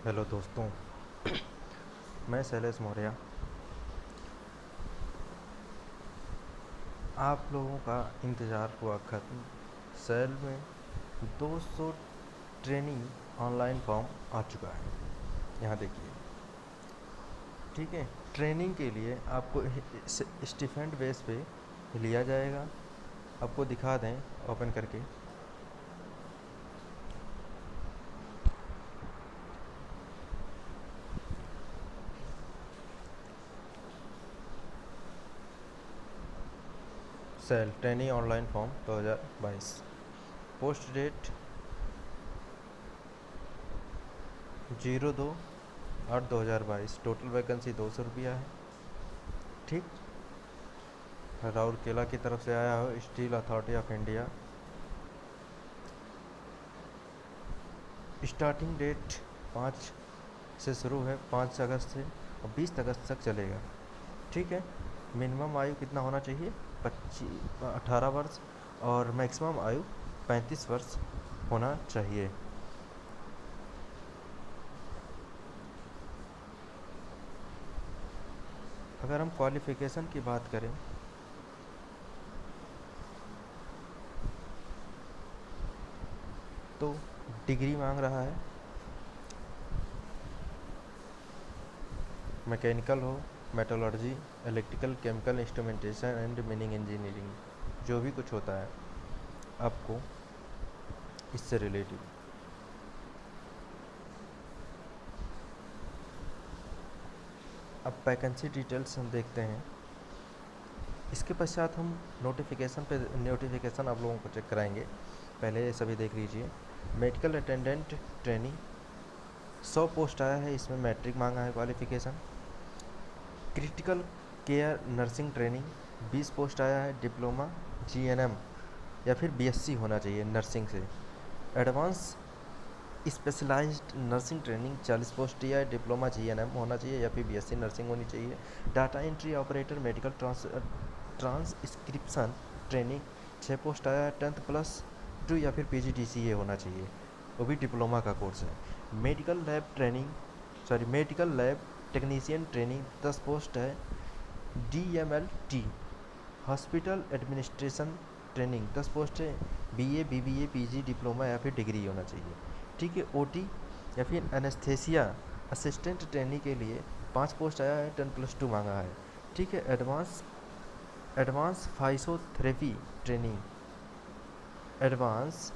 Hello दोस्तों। मैं शैलेश मौर्य। आप लोगों का इंतज़ार हुआ ख़त्म। सेल में 200 ट्रेनिंग ऑनलाइन फॉर्म आ चुका है। यहाँ देखिए, ठीक है। ट्रेनिंग के लिए आपको स्टिफेंड बेस पे लिया जाएगा। आपको दिखा दें ओपन करके। SAIL training online form 2022। Post date 02/8/2022। Total vacancy 200 रुपया है। ठीक। राउरकेला की तरफ से आया हो, स्टील अथॉरिटी ऑफ इंडिया। स्टार्टिंग डेट 5 से शुरू है, 5 अगस्त से, और 20 अगस्त तक चलेगा। ठीक है। मिनिमम आयु कितना होना चाहिए? 18 वर्ष, और मैक्सिमम आयु 35 वर्ष होना चाहिए। अगर हम क्वालिफ़िकेशन की बात करें तो डिग्री मांग रहा है। मैकेनिकल हो, metallurgy, electrical, chemical, instrumentation and meaning engineering, जो भी कुछ होता है आपको इससे रिलेटेड। अब वैकेंसी डिटेल्स हम देखते हैं। इसके पश्चात हम नोटिफिकेशन आप लोगों को चेक कराएंगे। पहले ये सभी देख लीजिए। मेडिकल अटेंडेंट ट्रेनिंग 100 पोस्ट आया है, इसमें मैट्रिक मांगा है qualification. Critical care nursing training 20 post आया है, डिप्लोमा जीएनएम या फिर बीएससी होना चाहिए नर्सिंग से। Advance specialised nursing training 40 post दिया है, डिप्लोमा जीएनएम होना चाहिए या फिर बीएससी नर्सिंग होनी चाहिए। Data entry operator medical transcription training 6 post आया है, 10+2 या फिर पीजीडीसीए होना चाहिए, वो भी डिप्लोमा का कोर्स है। Medical lab technician training 10 post है, DMLT hospital administration training 10 post है, बीए बीबीए पीजी डिप्लोमा या फिर डिग्री होना चाहिए। ठीक है। ओटी या फिर एनेस्थेसिया असिस्टेंट ट्रेनिंग के लिए 5 पोस्ट आया है, 10+2 मांगा है। ठीक है। Advance physiotherapy training, advance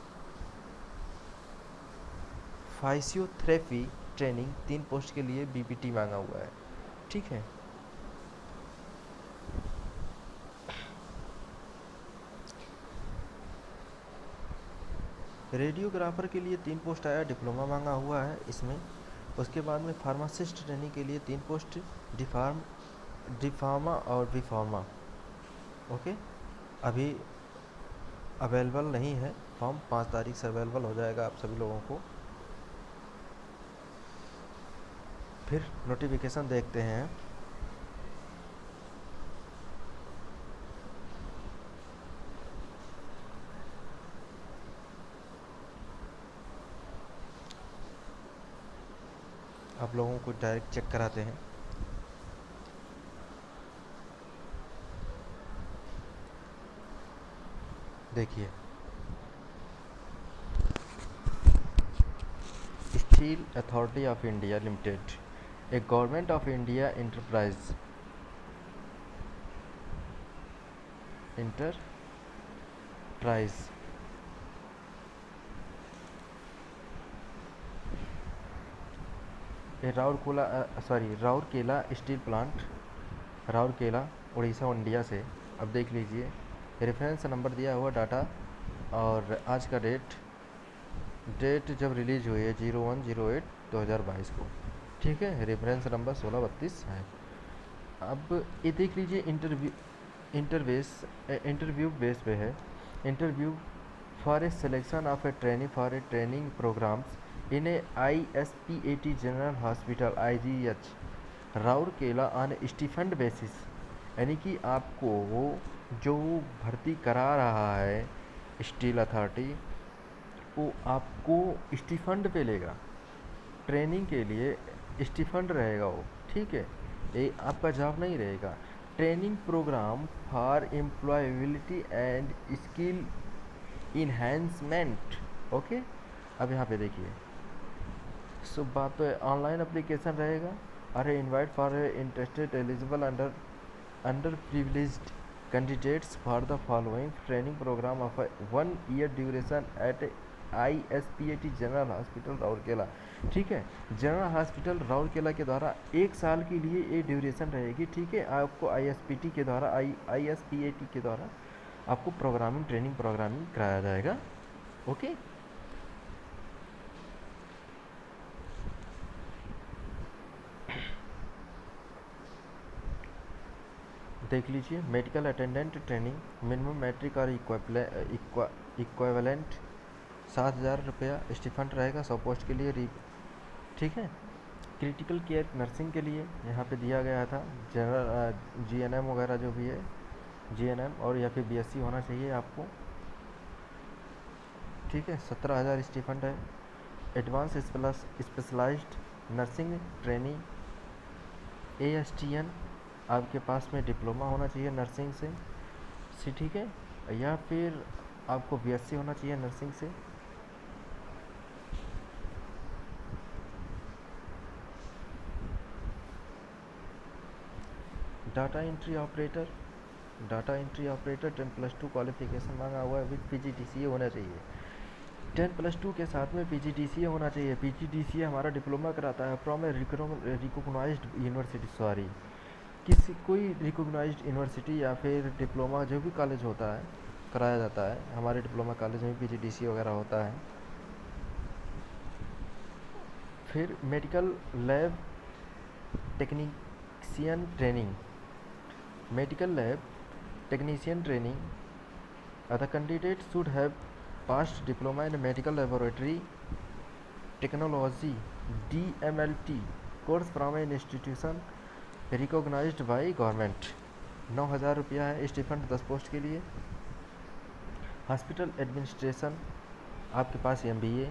physiotherapy training 3 post के लिए बीपीटी मांगा हुआ है। ठीक है। रेडियोग्राफर के लिए 3 पोस्ट आया, डिप्लोमा मांगा हुआ है इसमें। उसके बाद में फार्मासिस्ट ट्रेनिंग के लिए 3 पोस्ट, डिफार्मा और बीफार्मा। ओके। अभी अवेलेबल नहीं है फॉर्म, 5 तारीख से अवेलेबल हो जाएगा आप सभी लोगों को। फिर नोटिफिकेशन देखते हैं। आप लोगों को डायरेक्ट चेक कराते हैं। देखिए, steel Authority of India limited, A government of India enterprise Rourkela steel plant, Rourkela Orissa India से। अब देख लीजिए, रेफरेंस नंबर दिया हुआ डाटा और आज का डेट जब रिलीज हुई है 01/08/2022 को। ठीक है। रेफरेंस नंबर 1632 है। अब ये देख लीजिए, इंटरव्यू बेस पे है। Interview for a selection of a training for a training programmes in a ISPAT general hospital IGH Rourkela on stipend basis. यानी कि आपको वो जो भर्ती करा रहा है स्टील अथॉरिटी, वो आपको स्टिफंड पे लेगा। ट्रेनिंग के लिए स्टिफंड रहेगा वो, ठीक है, ये आपका जॉब नहीं रहेगा। Training programme for employability and skill enhancement. Okay, अब यहाँ पे देखिए, सो बात तो ऑनलाइन एप्लीकेशन रहेगा। Are invite for interested eligible under privileged candidates for the following training programme of 1 year duration at ISPAT general hospital Rourkela. ठीक है, जनरल हॉस्पिटल राउरकेला के द्वारा 1 साल के लिए ये ड्यूरेशन रहेगी। ठीक है, आपको ISPT के द्वारा ISPAT के द्वारा आपको ट्रेनिंग प्रोग्रामिंग कराया जाएगा। ओके, देख लीजिए, medical attendant training minimum matric और इक्वेवेलेंट 7,000 रुपया स्टिफंड रहेगा 100 पोस्ट के लिए। ठीक है, क्रिटिकल केयर नर्सिंग के लिए यहाँ पे दिया गया था जनरल GNM वगैरह जो भी है, GNM और या फिर BSc होना चाहिए आपको। ठीक है, 17,000 स्टिफंड है। Advance specialised nursing training ASTN आपके पास में डिप्लोमा होना चाहिए नर्सिंग से, ठीक है, या फिर आपको BSc होना चाहिए नर्सिंग से। डाटा एंट्री ऑपरेटर 10+2 क्वालिफिकेशन मांगा हुआ है विद PGDCA होना चाहिए। 10+2 के साथ में PGDCA होना चाहिए। PGDCA हमारा डिप्लोमा कराता है from a recognised university, sorry किसी कोई रिकॉग्नाइज्ड यूनिवर्सिटी या फिर डिप्लोमा जो भी कॉलेज होता है कराया जाता है। हमारे डिप्लोमा कॉलेज में PGDCA वगैरह होता है। फिर medical lab technician training, medical lab technician training, the candidate should have passed diploma in medical laboratory technology DMLT course from an institution recognized by government। 9,000 रुपया है स्टिफंड 10 पोस्ट के लिए। हॉस्पिटल एडमिनिस्ट्रेशन आपके पास MBA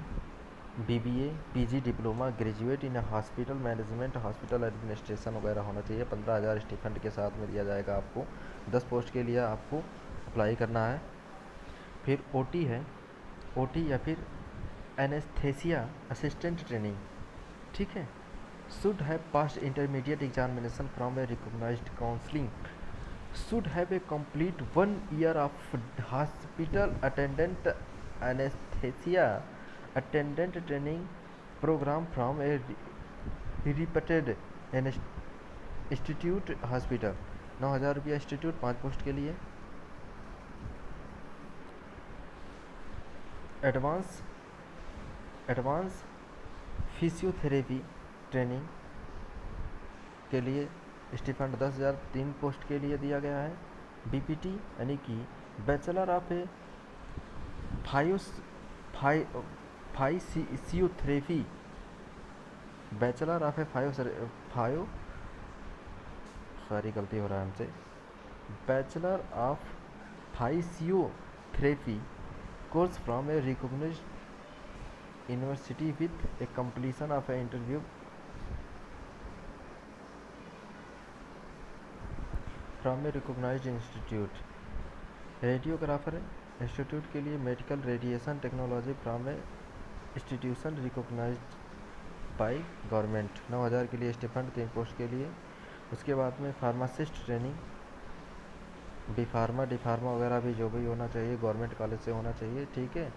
BBA PG diploma graduate in hospital management hospital administration वगैरह होना चाहिए। 15,000 स्टिफंड के साथ में दिया जाएगा आपको। 10 पोस्ट के लिए आपको अप्लाई करना है। फिर OT है, OT या फिर एनेस्थेसिया असिस्टेंट ट्रेनिंग, ठीक है, should have passed intermediate examination from a recognised counselling, should have a complete 1 year of hospital attendant anaesthesia attendant training programme from a reputed institute hospital. 9,000 रुपया institute 5 post के लिए। Advance physiotherapy training के लिए स्टिफंड 10,000 3 post के लिए दिया गया है। BPT यानी कि bachelor of physiotherapy, bachelor of physio sorry गलती हो रहा है हमसे, bachelor of physiotherapy course from a recognised university with a completion of an interview from a recognised institute. Radiographer institute के लिए medical radiation technology from a institution recognised by government. 9,000 के लिए स्टिफंड 3 post के लिए। उसके बाद में फार्मासिस्ट ट्रेनिंग डी फार्मा वगैरह भी जो भी होना चाहिए गवर्नमेंट कॉलेज से होना चाहिए। ठीक है,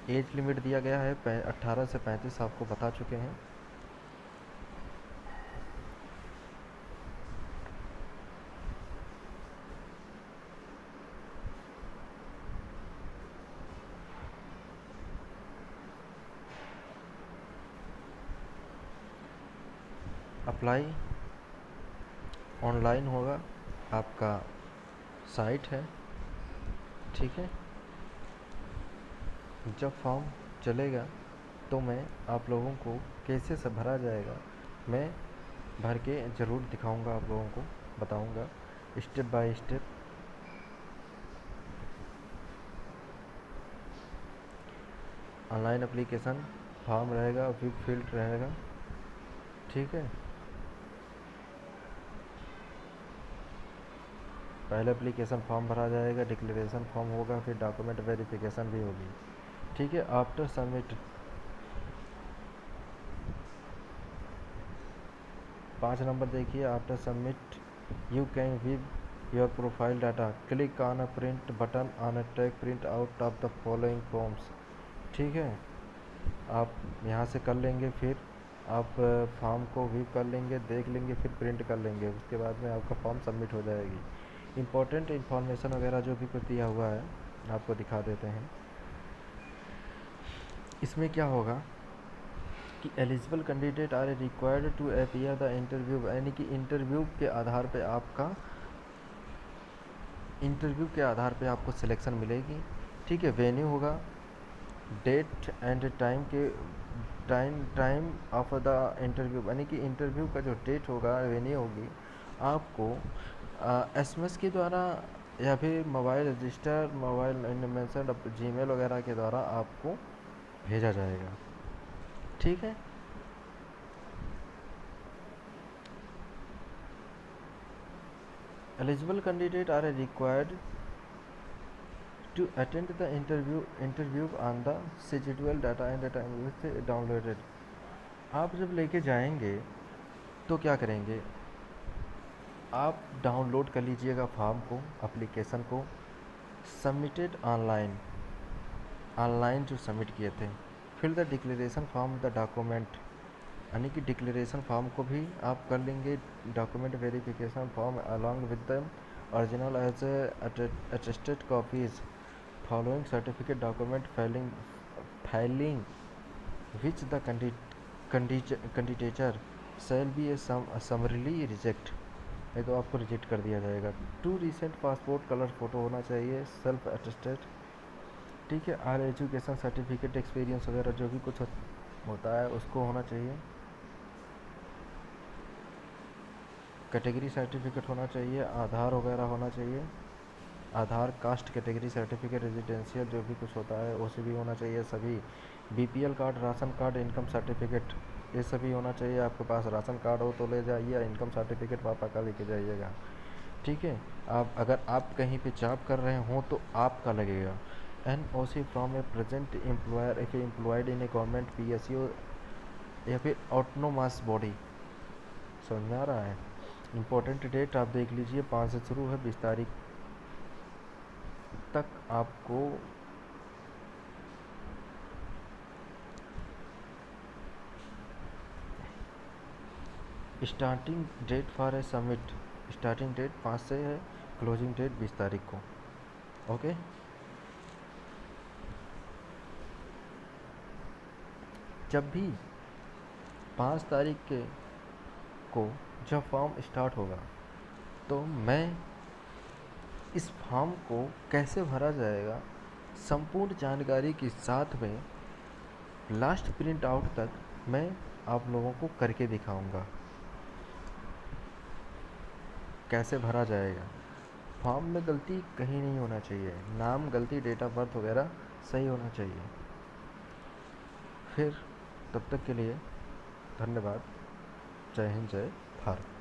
एज लिमिट दिया गया है 18 से 35, आपको बता चुके हैं। अप्लाई ऑनलाइन होगा, आपका साइट है, ठीक है। जब फॉर्म चलेगा तो मैं आप लोगों को कैसे से भरा जाएगा मैं भर के ज़रूर दिखाऊंगा, आप लोगों को बताऊंगा step by step. Online application form रहेगा, विद फील्ड रहेगा, ठीक है, पहले एप्लीकेशन फॉर्म भरा जाएगा, डिक्लेरेशन फॉर्म होगा, फिर डॉक्यूमेंट वेरिफिकेशन भी होगी। ठीक है, आफ्टर सबमिट 5 नंबर देखिए, after submit you can view your profile data, click on a print button on a take print out of the following forms. ठीक है, आप यहाँ से कर लेंगे, फिर आप फॉर्म को व्यू कर लेंगे, देख लेंगे, फिर प्रिंट कर लेंगे, उसके बाद में आपका फॉर्म सबमिट हो जाएगी। इम्पोर्टेंट इन्फॉर्मेशन वगैरह जो भी कुछ दिया हुआ है आपको दिखा देते हैं। इसमें क्या होगा कि eligible candidate are required to appear the interview, यानी कि इंटरव्यू के आधार पे आपको सिलेक्शन मिलेगी। ठीक है, वेन्यू होगा, date and time of the interview, यानी कि इंटरव्यू का जो डेट होगा, वेन्यू होगी, आपको एसएमएस के द्वारा या फिर mobile register, mobile mention Gmail वगैरह के द्वारा आपको भेजा जाएगा। ठीक है, eligible candidate are required to attend the interview on the scheduled data and the time with downloaded। आप जब लेके जाएंगे तो क्या करेंगे, आप डाउनलोड कर लीजिएगा फॉर्म को, एप्लीकेशन को, सबमिटेड ऑनलाइन जो सबमिट किए थे, फिर the declaration form the document, यानी कि डिक्लेरेशन फॉर्म को भी आप कर लेंगे, document verification form along with the original as attested copies following certificate document filing which the candidate shall be a summarily reject, नहीं तो आपको रिजेक्ट कर दिया जाएगा। 2 रिसेंट पासपोर्ट कलर फ़ोटो होना चाहिए, सेल्फ अटेस्टेड। ठीक है, आर एजुकेशन सर्टिफिकेट, एक्सपीरियंस वगैरह जो भी कुछ होता है उसको होना चाहिए। कैटेगरी सर्टिफिकेट होना चाहिए, आधार वगैरह होना चाहिए, आधार, कास्ट कैटेगरी सर्टिफिकेट, रेजिडेंशियल जो भी कुछ होता है उसे भी होना चाहिए सभी। BPL card, ration card, income certificate, ये सभी होना चाहिए। आपके पास राशन कार्ड हो तो ले जाइए, इनकम सर्टिफिकेट पापा का लेके जाइएगा। ठीक है, अगर आप कहीं पे जॉब कर रहे हो तो आपका लगेगा। NOC from A present employer if employed in A government PSU या फिर ऑटोनोमस बॉडी। समझ में आ रहा है? इम्पोर्टेंट डेट आप देख लीजिए, 5 से शुरू है, 20 तारीख तक आपको starting date for a submit, starting date 5 से है, क्लोजिंग डेट 20 तारीख को। ओके, जब भी 5 तारीख को जब फॉर्म स्टार्ट होगा तो मैं इस फॉर्म को कैसे भरा जाएगा संपूर्ण जानकारी के साथ में लास्ट प्रिंट आउट तक मैं आप लोगों को करके दिखाऊंगा कैसे भरा जाएगा। फॉर्म में गलती कहीं नहीं होना चाहिए, नाम गलती, डेट ऑफ बर्थ वगैरह सही होना चाहिए। फिर तब तक के लिए धन्यवाद। जय हिंद, जय भारत।